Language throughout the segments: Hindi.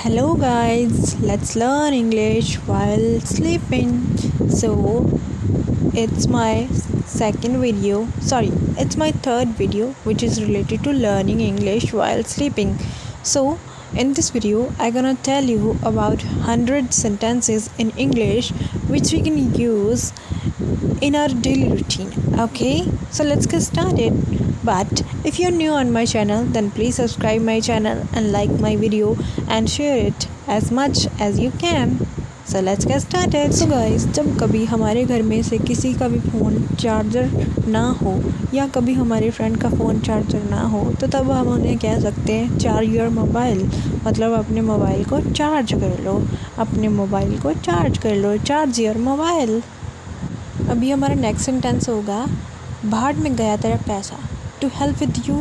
Hello guys, let's learn English while sleeping. So, it's my it's my third video which is related to learning English while sleeping. So, in this video, I'm gonna tell you about 100 sentences in English which we can use in our daily routine. Okay, so let's get started. But if you're new on my channel, then please subscribe my channel and like my video and share it as much as you can. So let's get started. So guys, जब कभी हमारे घर में से किसी का भी फ़ोन चार्जर ना हो या कभी हमारे फ्रेंड का फ़ोन चार्जर ना हो, तो तब हम उन्हें कह सकते हैं चार्ज योर मोबाइल, मतलब अपने मोबाइल को चार्ज कर लो, अपने मोबाइल को चार्ज कर लो, चार्ज योर मोबाइल। अभी हमारा नेक्स्ट सेंटेंस होगा भाड़ में गया तेरा पैसा, to help with you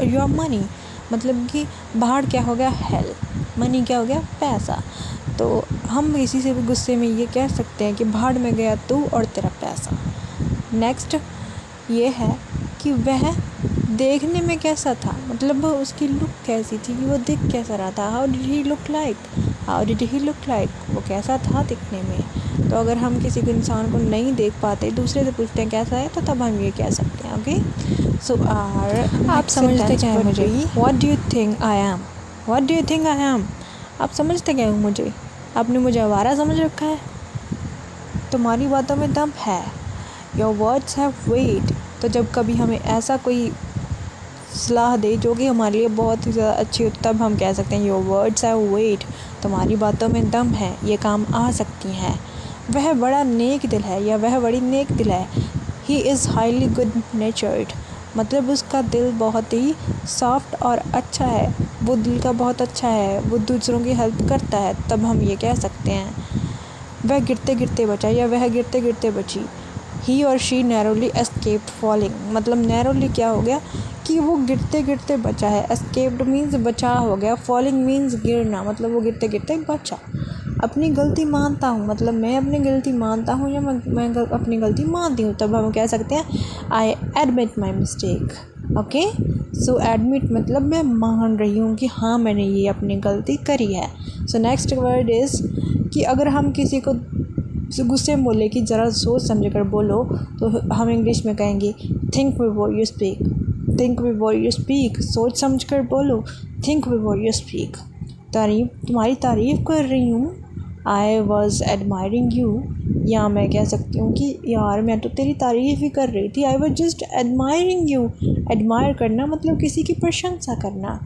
your money, मतलब कि भाड़ क्या हो गया हेल्प, मनी क्या हो गया पैसा। तो हम किसी से भी गुस्से में ये कह सकते हैं कि भाड़ में गया तू और तेरा पैसा। नेक्स्ट ये है कि वह देखने में कैसा था, मतलब उसकी लुक कैसी थी, कि वो दिख कैसा रहा था। How did he look like, वो कैसा था दिखने में। तो अगर हम किसी को इंसान को नहीं देख पाते, दूसरे से पूछते हैं कैसा है, तो तब हम ये कह सकते हैं। ओके, सो आप समझते क्या है मुझे? What do you think I am, आप समझते क्या हो मुझे? आपने मुझे आवारा समझ रखा है? तुम्हारी बातों में दम है। योर वर्ड्स हैव वेट, तो जब कभी हमें ऐसा कोई सलाह दे जो कि हमारे लिए बहुत ही ज़्यादा अच्छी हो, तब हम कह सकते हैं योर वर्ड्स हैव वेट, तुम्हारी बातों में दम है, ये काम आ सकती हैं। वह बड़ा नेक दिल है या वह बड़ी नेक दिल है। ही इज़ हाईली गुड नेचर्ड, मतलब उसका दिल बहुत ही सॉफ्ट और अच्छा है, वो दिल का बहुत अच्छा है, वो दूसरों की हेल्प करता है। तब हम ये कह सकते हैं वह गिरते गिरते बचा या वह गिरते गिरते बची। ही और शी नैरोली एस्केप्ड फॉलिंग, मतलब नैरोली क्या हो गया कि वो गिरते गिरते बचा है। एस्केप्ड मीन्स बचाव हो गया, फॉलिंग मीन्स गिरना, मतलब वो गिरते गिरते बचा। अपनी गलती मानता हूँ, मतलब मैं अपनी गलती मानता हूँ या मैं अपनी गलती मानती हूँ। तब हम कह सकते हैं I admit my mistake. Okay, so admit मतलब मैं मान रही हूँ कि हाँ मैंने ये अपनी गलती करी है। सो नेक्स्ट वर्ड इज़ कि अगर हम किसी को गुस्से में बोले कि ज़रा सोच समझ कर बोलो, तो हम इंग्लिश में कहेंगे थिंक बिफोर यू स्पीक, सोच समझ कर बोलो, थिंक बिफोर यू स्पीक। तुम्हारी तारीफ़ कर रही हूँ, आई वॉज एडमायरिंग यू, या मैं कह सकती हूँ कि यार मैं तो तेरी तारीफ़ ही कर रही थी, I was just admiring you. Admire करना मतलब किसी की प्रशंसा करना।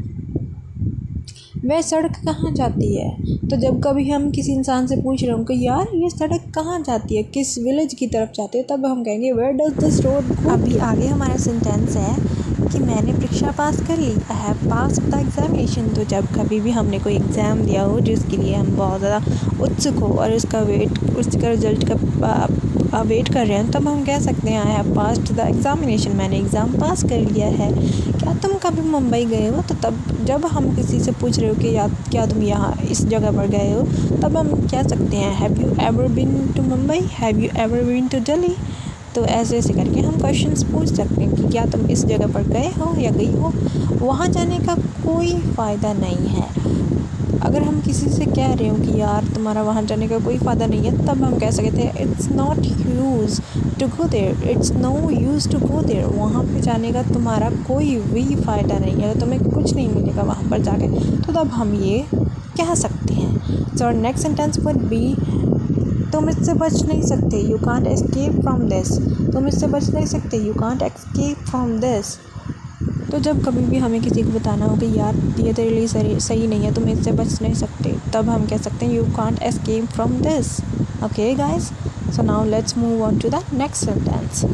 वह सड़क कहाँ जाती है, तो जब कभी हम किसी इंसान से पूछ रहे हो कि यार ये सड़क कहाँ जाती है, किस विलेज की तरफ जाती है, तब हम कहेंगे वेयर डज दिस रोड गो। अभी आगे हमारा सेंटेंस है कि मैंने परीक्षा पास कर ली, I have pass the examination. तो जब कभी भी हमने कोई एग्ज़ाम दिया हो जिसके लिए हम बहुत ज़्यादा उत्सुक हो और उसका रिजल्ट का वेट कर रहे हैं, तब हम कह सकते हैं I have passed the examination, मैंने एग्ज़ाम पास कर लिया है। क्या तुम कभी मुंबई गए हो, तो तब जब हम किसी से पूछ रहे हो कि क्या तुम यहाँ इस जगह पर गए हो, तब हम कह सकते हैं have you ever been to Mumbai, have you ever been to Delhi. तो ऐसे ऐसे करके हम क्वेश्चंस पूछ सकते हैं कि क्या तुम इस जगह पर गए हो या गई हो। वहाँ जाने का कोई फ़ायदा नहीं है। अगर हम किसी से कह रहे हो कि यार तुम्हारा वहाँ जाने का कोई फ़ायदा नहीं है, तब हम कह सकते हैं it's not use to go there, it's no use to go there. वहाँ पे जाने का तुम्हारा कोई भी फ़ायदा नहीं है, तुम्हें कुछ नहीं मिलेगा वहाँ पर जाके, तो तब हम ये कह सकते हैं। So next sentence would B तुम इससे बच नहीं सकते, you can't escape from this, तुम इससे बच नहीं सकते, you can't escape from this. तो जब कभी भी हमें किसी को बताना हो कि यार ये तेरे लिए सही नहीं है, तुम इससे बच नहीं सकते, तब हम कह सकते हैं you can't escape from this. Okay guys, so now let's move on to the next sentence.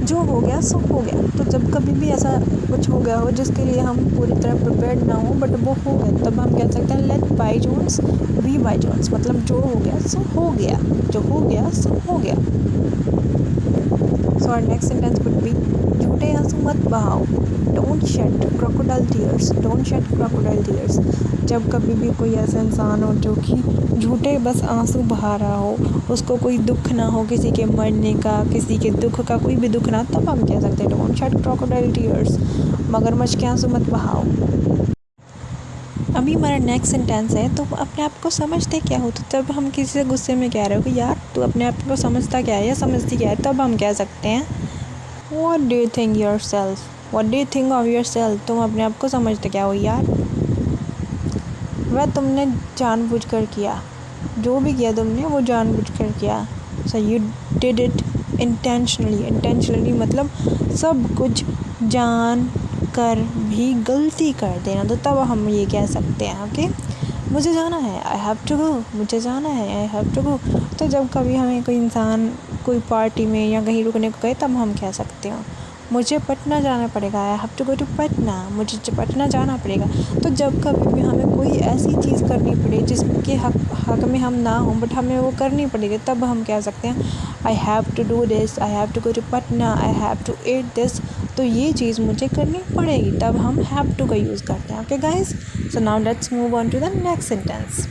जो हो गया सो हो गया, तो जब कभी भी ऐसा कुछ हो गया हो जिसके लिए हम पूरी तरह प्रिपेयर्ड ना हो बट वो हो गया, तब हम कह सकते हैं लेट बाईजोन्स बी बाईजोन्स, मतलब जो हो गया सो हो गया, जो हो गया सो हो गया। So our next sentence would be झूठे आंसू मत बहाओ, डोंट शेड क्रोकोडाइल टीयर्स। जब कभी भी कोई ऐसा इंसान हो जो कि झूठे बस आंसू बहा रहा हो, उसको कोई दुख ना हो, किसी के मरने का, किसी के दुख का कोई भी दुख ना, तब हम कह सकते हैं डोंट शेड क्रोकोडाइल टीयर्स, मगरमच्छ के आंसू मत बहाओ। अब अभी हमारा नेक्स्ट सेंटेंस है, तुम अपने आप को समझते क्या हो। तो तब हम किसी से गुस्से में कह रहे हो कि यार तू अपने आप को समझता क्या है या समझती क्या है, तब हम कह सकते हैं what do you think your self, what do you think of your self. तुम अपने आप को समझते क्या हो यार। वह तुमने जानबूझकर किया, जो भी किया तुमने वो जानबूझकर किया। So you did it intentionally. Intentionally मतलब सब कुछ जान कर भी गलती कर देना, तो तब हम ये कह सकते हैं ओके। मुझे जाना है, आई हैव टू गो। मुझे जाना है, आई हैव टू गो। तो जब कभी हमें कोई इंसान कोई पार्टी में या कहीं रुकने को कहे, तब हम कह सकते हैं मुझे पटना जाना पड़ेगा, I have to go to Patna. मुझे पटना जाना पड़ेगा। तो जब कभी भी हमें कोई ऐसी चीज़ करनी पड़े जिसके हक में हम ना हों बट हमें वो करनी पड़ेगी, तब हम कह सकते हैं I have to do this, I have to go to Patna, I have to eat this. तो ये चीज़ मुझे करनी पड़ेगी, तब हम हैव टू का यूज़ करते हैं okay guys. So now let's move on to the next sentence.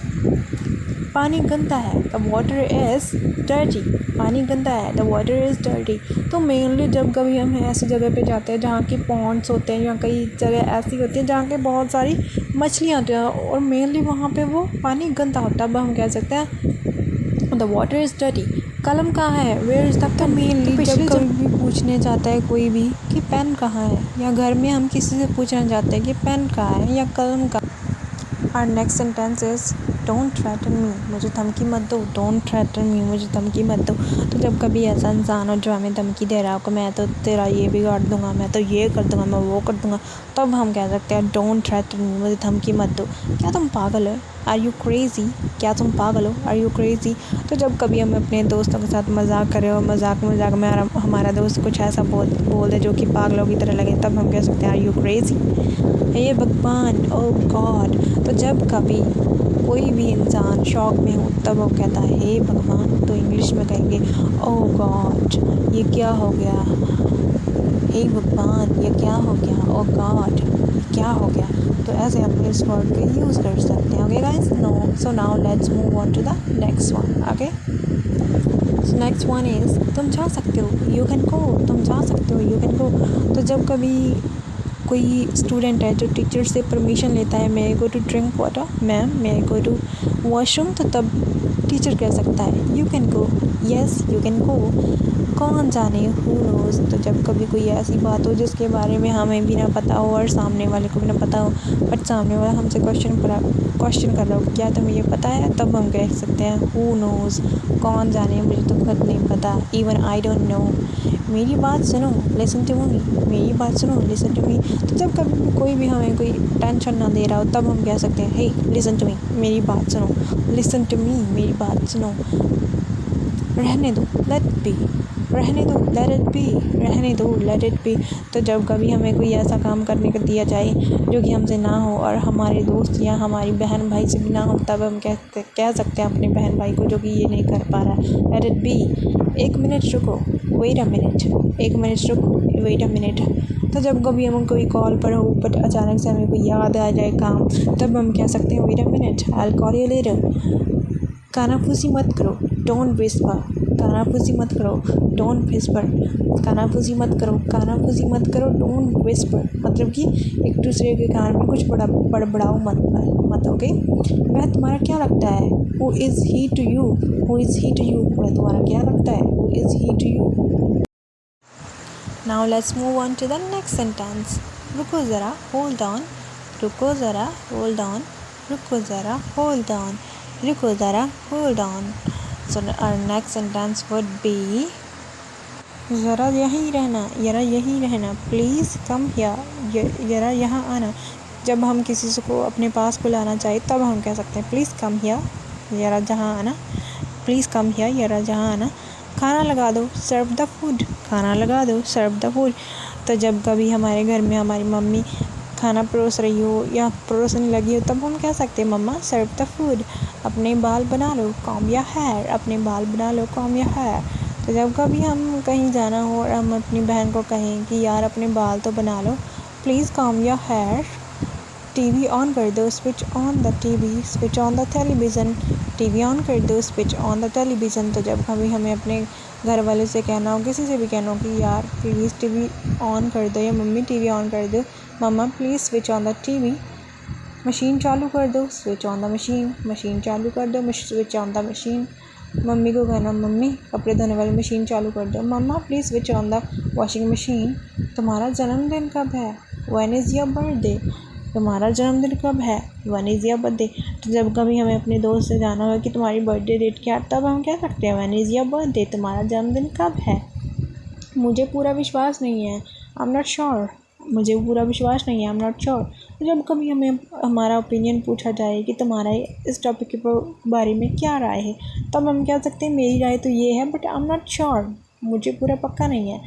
पानी गंदा है, द वाटर इज़ डर्टी। पानी गंदा है, द वाटर इज़ डर्टी। तो मेनली जब कभी हम ऐसी जगह पे जाते हैं जहाँ की पॉन्ड्स होते हैं या कई जगह ऐसी होती हैं जहाँ के बहुत सारी मछलियाँ होती हैं और मेनली वहाँ पे वो पानी गंदा होता है, अब हम कह सकते हैं द वाटर इज़ डर्टी। कलम कहाँ है, where is the pen. Mainly जब कभी भी पूछने जाता है कोई भी कि पेन कहाँ है, या घर में हम किसी से पूछना चाहते हैं कि पेन कहाँ है या कलम कहाँ। Our next sentence is don't threaten me. मुझे धमकी मत दो, डोंट थ्रेटन मी, मुझे धमकी मत दो। तो जब कभी ऐसा इंसान हो जो हमें धमकी दे रहा हो कि मैं तो तेरा ये बिगाड़ दूंगा, मैं तो ये कर दूंगा, मैं वो कर दूंगा, तब हम कह सकते हैं डोंट थ्रेटन मी, मुझे धमकी मत दो। क्या तुम पागल हो, आर यू क्रेज़ी। क्या तुम पागल हो, आर यू क्रेज़ी। तो जब कभी हम अपने दोस्तों के साथ मजाक करें और मजाक में हमारा दोस्त कुछ ऐसा बोल दे जो कि पागलों की तरह लगे, तब हम कह सकते हैं आर यू क्रेज़ी, हे भगवान, ओ गॉड। तो जब कभी कोई भी इंसान शॉक में हो तब वो कहता है हे भगवान, तो इंग्लिश में कहेंगे ओह गॉड, ये क्या हो गया, हे भगवान ये क्या हो गया, ओह गॉड क्या हो गया। तो ऐसे हम इस वर्ड का यूज़ कर सकते हैं okay guys. No so now let's move on to the next one okay. So next one is तुम जा सकते हो, यू कैन गो। तुम जा सकते हो, यू कैन गो। तो जब कभी कोई स्टूडेंट है जो टीचर से परमिशन लेता है, may I go to drink water, ma'am may I go to washroom, तो तब टीचर कह सकता है you can go, yes you can go. कौन जाने, हु नोज़। तो जब कभी कोई ऐसी बात हो जिसके बारे में हमें भी ना पता हो और सामने वाले को भी ना पता हो, बट सामने वाला हमसे क्वेश्चन कर रहा हो क्या तुम्हें ये पता है, तब हम कह सकते हैं हु नोज़, कौन जाने, मुझे तो खुद नहीं पता, इवन आई डोंट नो। मेरी बात सुनो, लिसन टू मी, मेरी बात सुनो, लिसन टू मी। तो जब कभी कोई भी हमें कोई टेंशन ना दे रहा हो, तब हम कह सकते हैं हे लिसन टू मी, मेरी बात सुनो, लिसन टू मी, मेरी बात सुनो। रहने दो, लेट बी, रहने दो, लेट इट बी, रहने दो, लेट इट बी। तो जब कभी हमें कोई ऐसा काम करने को दिया जाए जो कि हमसे ना हो और हमारे दोस्त या हमारी बहन भाई से भी ना हो, तब हम कह सकते हैं अपने बहन भाई को जो कि ये नहीं कर पा रहा, लेट इट बी। एक मिनट रुको, वेट अ मिनट, एक मिनट रुको, वेट अ मिनट। तो जब कभी हम कोई कॉल पर हो बट अचानक से हमें कोई याद आ जाए काम, तब हम कह सकते हैं wait a minute, I will call you later. कानाफूसी मत करो, डोंट विस्पर। कानाफूसी मत करो, डोंट विस्पर। कानाफूसी मत करो, कानाफूसी मत करो, डोंट विस्पर। मतलब कि एक दूसरे के कान में कुछ बड़बड़ाओ मत ओके। वह तुम्हारा क्या लगता है, who is he to you, who is he to you. वह तुम्हारा क्या लगता है, who is he to you. Now let's move on to the next sentence. रुको ज़रा, होल्ड ऑन, रुको ज़रा, होल्ड ऑन, रुको ज़रा, होल्ड ऑन, रुको ज़रा, hold on. So our next sentence would be ज़रा यहीं रहना, ज़रा यहीं रहना, प्लीज़ कम हियर, ज़रा यहाँ आना। जब हम किसी से को अपने पास बुलाना चाहे तब हम कह सकते हैं प्लीज़ कम हियर, ज़रा जहाँ आना, प्लीज़ कम हियर, ज़रा जहाँ आना। खाना लगा दो, सर्व द फूड, खाना लगा दो, सर्व द फूड। तो जब कभी हमारे घर में हमारी मम्मी खाना परोस रही हो या परोसने लगी हो, तब हम कह सकते हैं मम्मा सर्व द फूड। अपने बाल बना लो, कॉम्ब योर हेयर, अपने बाल बना लो, कॉम्ब योर हेयर। तो जब कभी हम कहीं जाना हो और हम अपनी बहन को कहें कि यार अपने बाल तो बना लो, please comb your hair. TV on कर दो, switch on the TV, switch on the television, TV on कर दो, स्विच ऑन द टेलीविज़न। तो जब कभी हमें अपने घर वाले से कहना हो, किसी से भी कहना हो कि यार प्लीज़ टीवी ऑन कर दो या मम्मी टीवी ऑन कर दो, मम्मा please switch on the TV, machine चालू कर दो, switch on the machine. Machine चालू कर दो, स्विच ऑन द मशीन। मम्मी को कहना, मम्मी कपड़े धोने वाली मशीन चालू कर दो। मम्मा please switch on the washing machine. तुम्हारा जन्मदिन कब है? When is your birthday? तुम्हारा जन्मदिन कब है? When is your birthday? तो जब कभी हमें अपने दोस्त से जानना हो कि तुम्हारी बर्थडे डेट क्या है, तब हम कह सकते हैं व्हेन इज़ योर बर्थडे, तुम्हारा जन्मदिन कब है। मुझे पूरा विश्वास नहीं है, आई एम नॉट श्योर। मुझे पूरा विश्वास नहीं है, आई एम नॉट श्योर। तो जब कभी हमें हमारा ओपिनियन पूछा जाए कि तुम्हारा इस टॉपिक के बारे में क्या राय है, तब हम कह सकते हैं मेरी राय तो ये है, but I am not sure. मुझे पूरा पक्का नहीं है।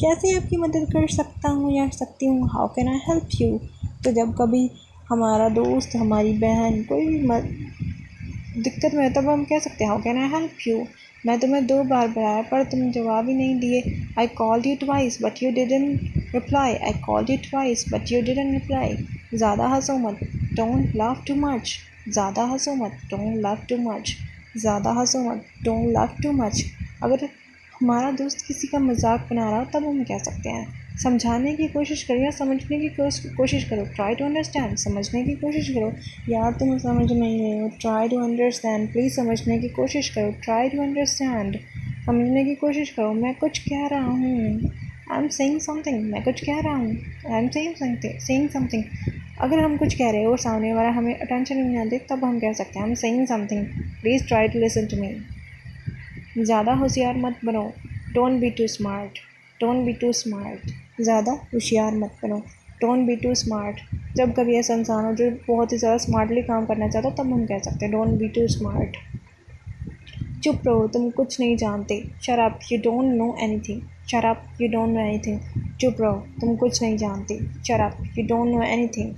कैसे आपकी मदद कर सकता हूँ या सकती हूँ? How can I help you? तो जब कभी हमारा दोस्त, हमारी बहन कोई भी दिक्कत में है, तब हम कह सकते हैं how can I help you? मैं तुम्हें 2 बार बुलाया पर तुम जवाब ही नहीं दिए। I called you twice but you didn't reply. I called you twice but you didn't reply. ज़्यादा हंसो मत, डोंट लाफ टू मच। ज़्यादा हंसो मत, डोंट लाफ टू मच। ज़्यादा हंसो मत, डोंट लाफ टू मच। अगर हमारा दोस्त किसी का मजाक बना रहा हो, तब हम कह सकते हैं समझाने की कोशिश करो या समझने की कोशिश करो। ट्राई टू अंडरस्टैंड, समझने की कोशिश करो। यार तुम समझ नहीं रहे हो, ट्राई टू अंडरस्टैंड। प्लीज़ समझने की कोशिश करो, ट्राई टू अंडरस्टैंड। समझने की कोशिश करो, मैं कुछ कह रहा हूँ, आई एम सेइंग समथिंग। मैं कुछ कह रहा हूँ, आई एम सेइंग समथिंग। अगर हम कुछ कह रहे हो और सामने वाला हमें अटेंशन नहीं दे, तब हम कह सकते हैं I am saying something, please try to listen to me. ज़्यादा होशियार मत बनो, don't be too smart. Don't be too smart. ज़्यादा होशियार मत बनो, डोंट बी टू स्मार्ट। जब कभी ऐसा इंसान हो जो बहुत ही ज़्यादा स्मार्टली काम करना चाहता है, तब हम कह सकते हैं डोंट बी टू स्मार्ट। चुप रहो, तुम कुछ नहीं जानते। Shut up, you don't know anything. Shut up, you don't know anything. चुप रहो, तुम कुछ नहीं जानते। Shut up, you don't know anything.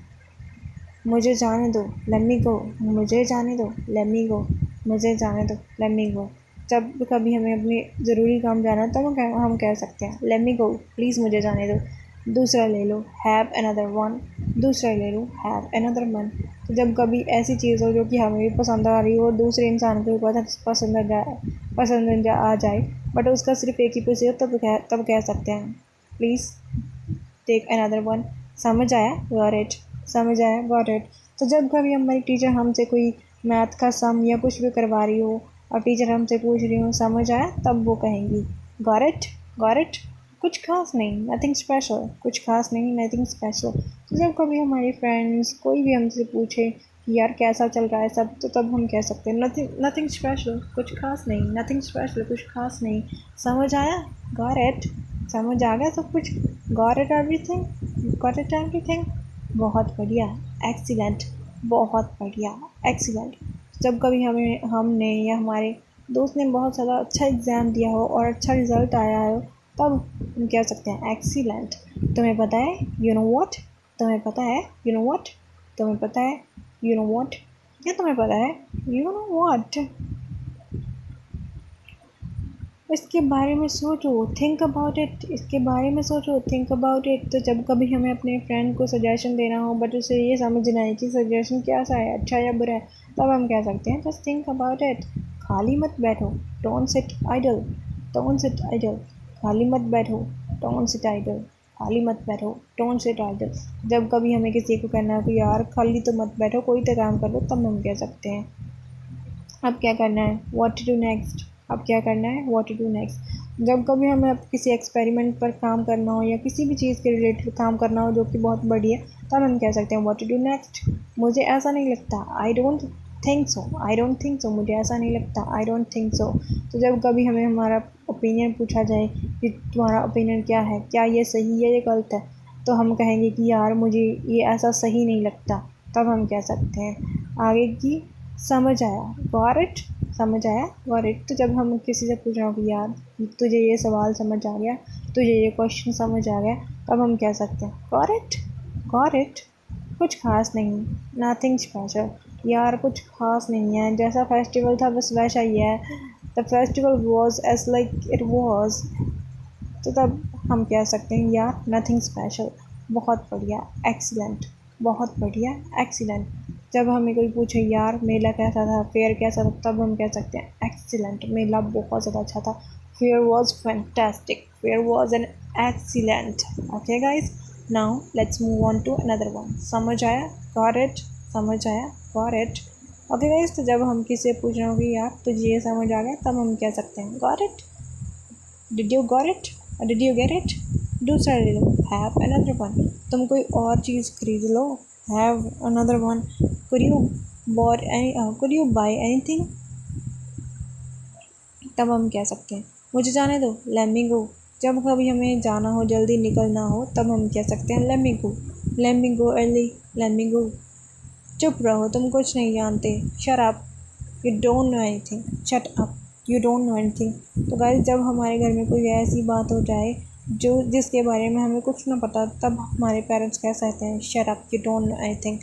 मुझे जाने दो, लेट मी गो। मुझे जाने दो, लेट मी गो। मुझे जाने दो, लेट मी गो। जब कभी हमें अपने ज़रूरी काम जाना है, तब हम कह सकते हैं लेट मी गो, प्लीज़ मुझे जाने दो। दूसरा ले लो, हैव अनदर वन। दूसरा ले लो, हैव अनदर वन। तो जब कभी ऐसी चीज़ हो जो कि हमें भी पसंद आ रही हो और दूसरे इंसान को भी पसंद आ जाए, बट उसका सिर्फ एक ही पीस हो, तब कह सकते हैं प्लीज़ टेक अनदर वन। समझ आया? Got it. समझ आया? Got it. तो जब कभी हमारी टीचर हमसे कोई मैथ का सम या कुछ भी करवा रही हो और टीचर हमसे पूछ रही हो समझ आया, तब वो कहेंगी गॉट इट, गॉट इट। कुछ खास नहीं, नथिंग स्पेशल। कुछ खास नहीं, नथिंग स्पेशल। तो जब कभी हमारे फ्रेंड्स कोई भी हमसे पूछे कि यार कैसा चल रहा है सब, तो तब हम कह सकते हैं नथिंग स्पेशल, कुछ खास नहीं। नथिंग स्पेशल, कुछ खास नहीं। समझ आया? Got it. समझ आ गया सब कुछ? Got it everything? Got it everything? बहुत बढ़िया, एक्सीलेंट। बहुत बढ़िया, एक्सीलेंट। जब कभी हमने या हमारे दोस्त ने बहुत ज़्यादा अच्छा एग्ज़ाम दिया हो और अच्छा रिज़ल्ट आया हो, तब हम कह सकते हैं एक्सीलेंट। तुम्हें पता है, यू नो व्हाट? तुम्हें पता है, यू नो व्हाट? तुम्हें पता है, यू नो व्हाट? क्या तुम्हें पता है, यू नो व्हाट? इसके बारे में सोचो, थिंक अबाउट इट। इसके बारे में सोचो, थिंक अबाउट इट। तो जब कभी हमें अपने फ्रेंड को सजेशन देना हो बट उसे ये समझना है कि सजेशन कैसा है, अच्छा या बुरा है, तब हम कह सकते हैं जस्ट थिंक अबाउट इट। खाली मत बैठो, don't sit idle. Don't sit idle. खाली मत बैठो, डोंट सिट आइडल। खाली मत बैठो, डोंट सिट आइडल। जब कभी हमें किसी को कहना है कि यार खाली तो मत बैठो, कोई तो काम कर लो, तब हम कह सकते हैं अब क्या करना है, व्हाट टू डू नेक्स्ट। अब क्या करना है, व्हाट टू डू नेक्स्ट। जब कभी हमें अब किसी एक्सपेरिमेंट पर काम करना हो या किसी भी चीज़ के रिलेटेड काम करना हो जो कि बहुत बड़ी है, तब हम कह सकते हैं व्हाट टू डू नेक्स्ट। मुझे ऐसा नहीं लगता, I don't think so. I don't think so, मुझे ऐसा नहीं लगता, आई डोंट थिंक सो। तो जब कभी हमें हमारा ओपिनियन पूछा जाए कि तुम्हारा ओपिनियन क्या है, क्या ये सही है या गलत है, तो हम कहेंगे कि यार मुझे ये ऐसा सही नहीं लगता, तब हम कह सकते हैं आगे की समझ आया, गॉट इट। समझ आया, गॉट इट। तो जब हम किसी से पूछ रहे हो कि यार तुझे ये सवाल समझ आ गया, तुझे ये क्वेश्चन समझ आ गया, तब हम कह सकते हैं गॉट इट, गॉट इट। कुछ खास नहीं, नथिंग स्पेशल। यार कुछ खास नहीं है, जैसा फेस्टिवल था बस वैसा ही है। The festival was as like it was. तो तब हम कह सकते हैं यार नथिंग स्पेशल। बहुत बढ़िया, एक्सीलेंट। बहुत बढ़िया, एक्सीलेंट। जब हमें कोई पूछे यार मेला कैसा था, फेयर कैसा था, तब हम कह सकते हैं एक्सीलेंट, मेला बहुत ज़्यादा अच्छा था। Fair was fantastic, fair was an excellent. Okay guys, now let's move on to another one. समझ आया, गॉट इट। समझ आया? Got it? ओके गाइस, तो जब हम किसी से पूछ रहे होंगे यार तुझे ये समझ आ गया, तब हम कह सकते हैं got it, did you got it, did you get it. दूसरा ले लो, हैव अनदर वन। तुम कोई और चीज़ खरीद लो, have another one. Could you buy anything, तब हम कह सकते हैं मुझे जाने दो, लेट मी गो। जब कभी हमें जाना हो, जल्दी निकलना हो, तब हम कह सकते हैं let me go, let me go early, let me go. चुप रहो, तुम कुछ नहीं जानते, shut up, you don't know anything, shut up, you don't know anything. तो गाइस, जब हमारे घर में कोई ऐसी बात हो जाए जो जिसके बारे में हमें कुछ ना पता, तब हमारे पेरेंट्स कह सकते हैं shut up, you don't know anything,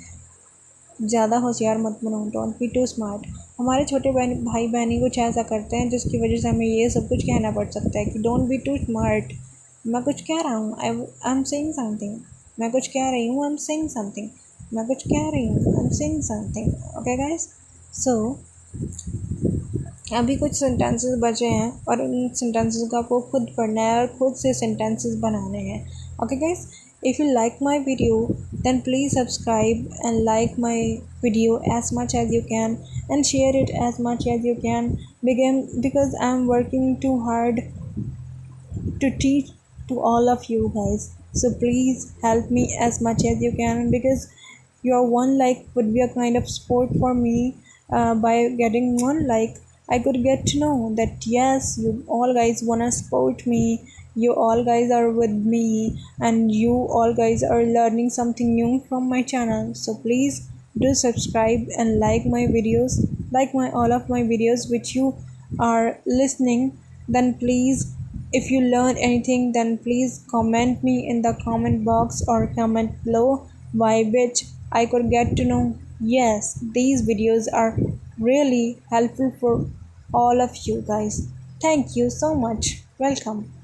ज़्यादा होशियार मत बनो, डोंट बी टू स्मार्ट। हमारे छोटे भाई बहनी कुछ ऐसा करते हैं जिसकी वजह से हमें ये सब कुछ कहना पड़ सकता है कि डोंट बी टू स्मार्ट। मैं कुछ कह रहा हूँ, आई एम सेइंग समथिंग, मैं कुछ कह रही हूँ, आई एम सेइंग समथिंग, मैं कुछ कह रही हूँ, I am saying something. Okay guys, so अभी कुछ सेंटेंसेस बचे हैं और उन सेंटेंसेस को आपको खुद पढ़ना है और खुद से सेंटेंसेस बनाने हैं। Okay guys, if you like my video, then please subscribe and like my video as much as you can and share it as much as you can, because I'm working too hard to teach to all of you guys. So please help me as much as you can, because your one like would be a kind of support for me. By getting one like, I could get to know that yes, you all guys wanna support me, you all guys are with me, and you all guys are learning something new from my channel. So please do subscribe and like my videos, like my all of my videos which you are listening. Then please, if you learn anything, then please comment me in the comment box or comment below, by which I could get to know yes, these videos are really helpful for all of you guys. Thank you so much. Welcome.